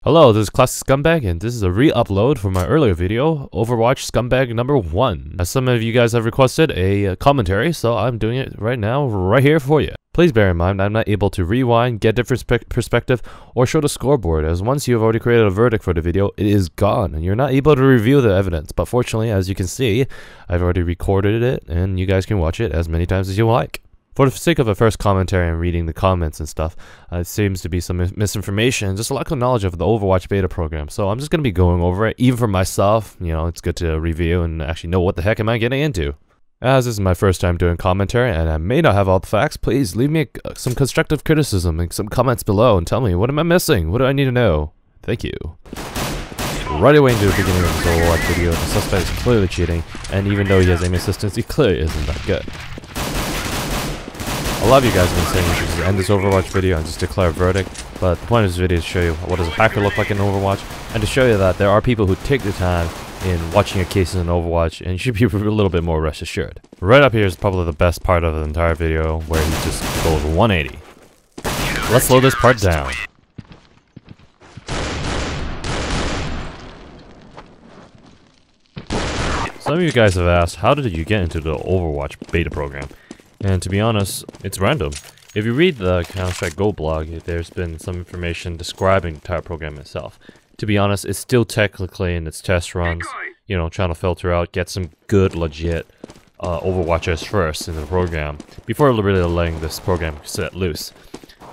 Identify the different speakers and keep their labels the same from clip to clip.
Speaker 1: Hello, this is Classic Scumbag, and this is a re-upload from my earlier video, Overwatch Scumbag number 1. As some of you guys have requested a commentary, so I'm doing it right now, right here for you. Please bear in mind, I'm not able to rewind, get different perspective, or show the scoreboard, as once you have already created a verdict for the video, it is gone, and you're not able to review the evidence. But fortunately, as you can see, I've already recorded it, and you guys can watch it as many times as you like. For the sake of a first commentary and reading the comments and stuff, it seems to be some misinformation, just a lack of knowledge of the Overwatch beta program. So I'm just going to be going over it, even for myself. You know, it's good to review and actually know what the heck am I getting into. As this is my first time doing commentary and I may not have all the facts, please leave me some constructive criticism and some comments below and tell me, what am I missing? What do I need to know? Thank you. Right away into the beginning of this Overwatch video, the suspect is clearly cheating, and even though he has aim assistance, he clearly isn't that good. A lot of you guys have been saying we should just end this Overwatch video and just declare a verdict, but the point of this video is to show you what does a hacker look like in Overwatch, and to show you that there are people who take the time in watching your cases in Overwatch, and you should be a little bit more rest assured. Right up here is probably the best part of the entire video, where he just goes 180. Let's slow this part down. Some of you guys have asked, how did you get into the Overwatch beta program? And to be honest, it's random. If you read the Counter-Strike Go blog, there's been some information describing the entire program itself. To be honest, it's still technically in its test runs, you know, trying to filter out, get some good, legit Overwatchers first in the program, before really letting this program set loose.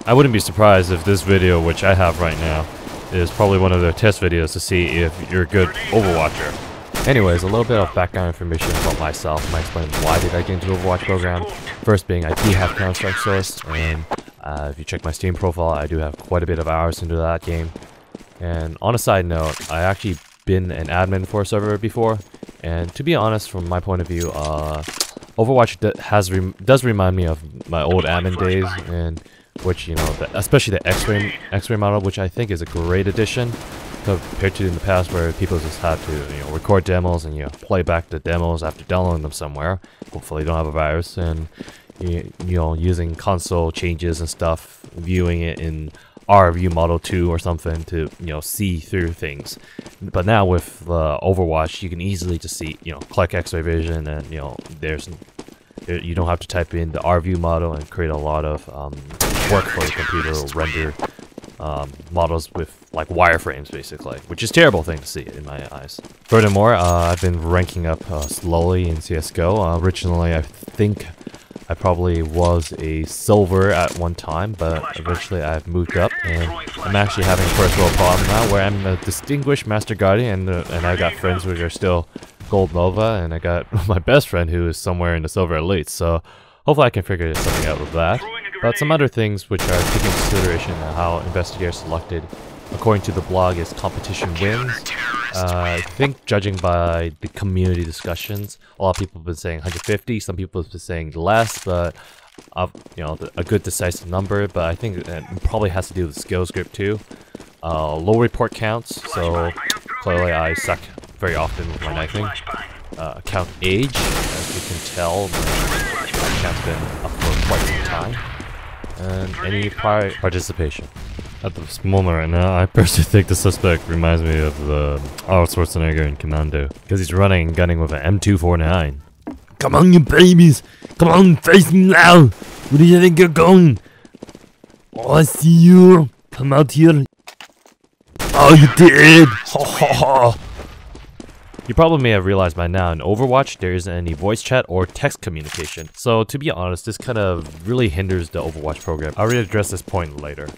Speaker 1: I wouldn't be surprised if this video, which I have right now, is probably one of their test videos to see if you're a good Overwatcher. Anyways, a little bit of background information about myself. I explain why did I get into the Overwatch program. First being, I do have Counter-Strike Source, and if you check my Steam profile, I do have quite a bit of hours into that game. And on a side note, I actually been an admin for a server before, and to be honest, from my point of view, Overwatch does remind me of my old admin days, and which, you know, especially the X-ray model, which I think is a great addition compared to in the past, where people just had to, you know, record demos and, you know, play back the demos after downloading them somewhere. Hopefully, they don't have a virus, and you know, using console changes and stuff, viewing it in our view model 2 or something to, you know, see through things. But now with Overwatch, you can easily just see, you know, click X-ray vision, and, you know, you don't have to type in the R view model and create a lot of work for the computer or render models with like wireframes, basically, which is a terrible thing to see in my eyes. Furthermore, I've been ranking up slowly in CSGO. Originally, I think I probably was a silver at one time, but eventually I've moved up, and I'm actually having a first world problem now, where I'm a distinguished Master Guardian, and I got friends who are still Gold Nova, and I got my best friend who is somewhere in the Silver Elite, so hopefully I can figure something out with that. But some other things which are taken into consideration are how investigators selected, according to the blog, is competition wins. I think judging by the community discussions, a lot of people have been saying 150, some people have been saying less, but you know, a good decisive number. But I think it probably has to do with skills group too. Low report counts, so clearly I suck very often with my knifing. Account age, as you can tell, my account's been up for quite some time. And any prior participation. At this moment right now, I personally think the suspect reminds me of Arnold Schwarzenegger in Commando, because he's running and gunning with an M249. Come on, you babies! Come on, face me now! Where do you think you're going? Oh, I see you! Come out here! Oh, you did! Ha ha ha! You probably may have realized by now, in Overwatch, there isn't any voice chat or text communication. So, to be honest, this kind of really hinders the Overwatch program. I'll address this point later.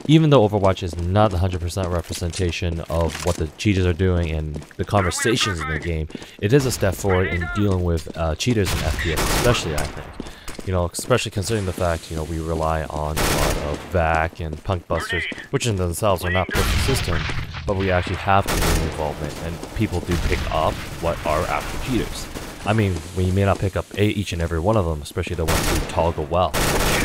Speaker 1: Even though Overwatch is not 100% representation of what the cheaters are doing and the conversations in the game, it is a step forward in dealing with cheaters in FPS, especially, I think. You know, especially considering the fact, you know, we rely on a lot of VAC and Punk Busters, which in themselves are not perfect systems, but we actually have community involvement, and people do pick up what are actual cheaters. I mean, we may not pick up each and every one of them, especially the ones who toggle well,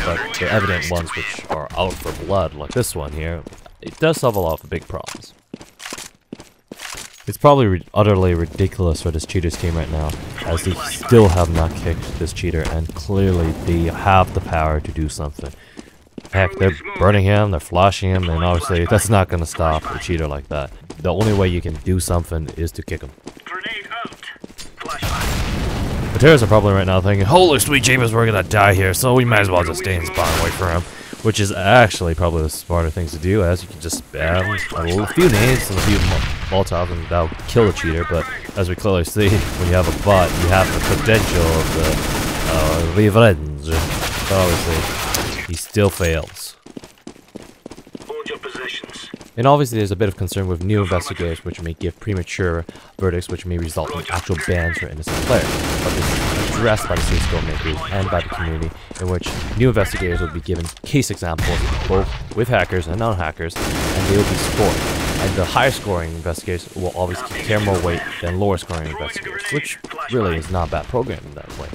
Speaker 1: but the evident ones which are out for blood, like this one here, it does solve a lot of big problems. It's probably utterly ridiculous for this cheaters team right now, as they still have not kicked this cheater, and clearly they have the power to do something. Heck, they're burning him, they're flashing him, and obviously that's not gonna stop a cheater like that. The only way you can do something is to kick him. The terrorists are probably right now thinking, holy sweet James, we're gonna die here, so we might as well just stay in spawn away from him. Which is actually probably the smarter things to do, as you can just spam a few nades and a few Molotovs and that'll kill the cheater. But as we clearly see, when you have a bot, you have the potential of the revenge. But obviously, he still fails. And obviously there's a bit of concern with new investigators which may give premature verdicts which may result in actual bans for innocent players. But this is addressed by the CSGO makers and by the community, in which new investigators will be given case examples both with hackers and non-hackers, and they will be scored. And the higher scoring investigators will obviously carry more weight than lower scoring investigators, which really is not bad programming that way.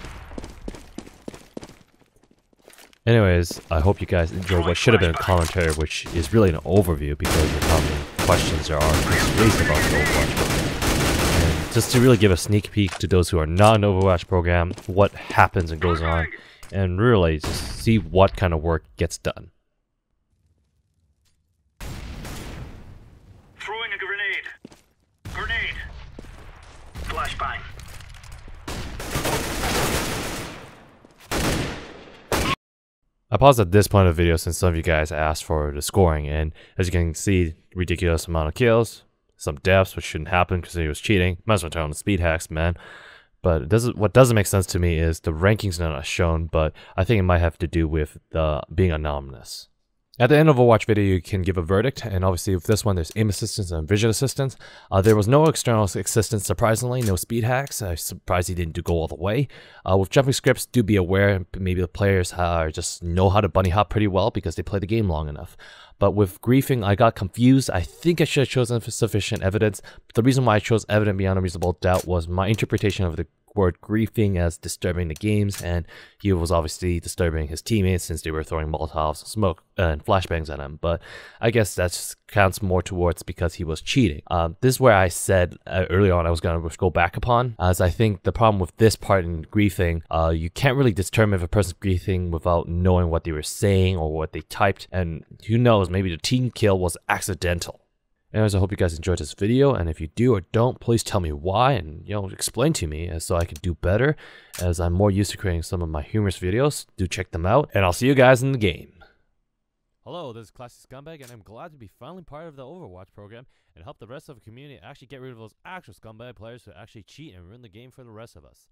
Speaker 1: Anyways, I hope you guys enjoyed what should have been a commentary, which is really an overview because of how many questions there are raised about the Overwatch program. And just to really give a sneak peek to those who are not in the Overwatch program, what happens and goes on, and really just see what kind of work gets done.
Speaker 2: Throwing a grenade. Grenade. Flashbang.
Speaker 1: I paused at this point of the video since some of you guys asked for the scoring, and as you can see, ridiculous amount of kills, some deaths, which shouldn't happen because he was cheating. Might as well turn on the speed hacks, man. But what doesn't make sense to me is the rankings not shown, but I think it might have to do with the being anonymous. At the end of a watch video, you can give a verdict, and obviously with this one, there's aim assistance and vision assistance. There was no external assistance, surprisingly, no speed hacks. I'm surprised he didn't go all the way. With jumping scripts, do be aware, maybe the players just know how to bunny hop pretty well because they play the game long enough. But with griefing, I got confused. I think I should have chosen sufficient evidence. But the reason why I chose evident beyond a reasonable doubt was my interpretation of the word griefing as disturbing the games, and he was obviously disturbing his teammates since they were throwing Molotovs, smoke, and flashbangs at him. But I guess that just counts more towards because he was cheating. This is where I said early on I was going to go back upon, as I think the problem with this part in griefing, you can't really determine if a person's griefing without knowing what they were saying or what they typed, and who knows, maybe the team kill was accidental. Anyways, I hope you guys enjoyed this video, and if you do or don't, please tell me why, and explain to me so I can do better, as I'm more used to creating some of my humorous videos. Do check them out, and I'll see you guys in the game. Hello, this is Classic Scumbag, and I'm glad to be finally part of the Overwatch program and help the rest of the community actually get rid of those actual scumbag players who actually cheat and ruin the game for the rest of us.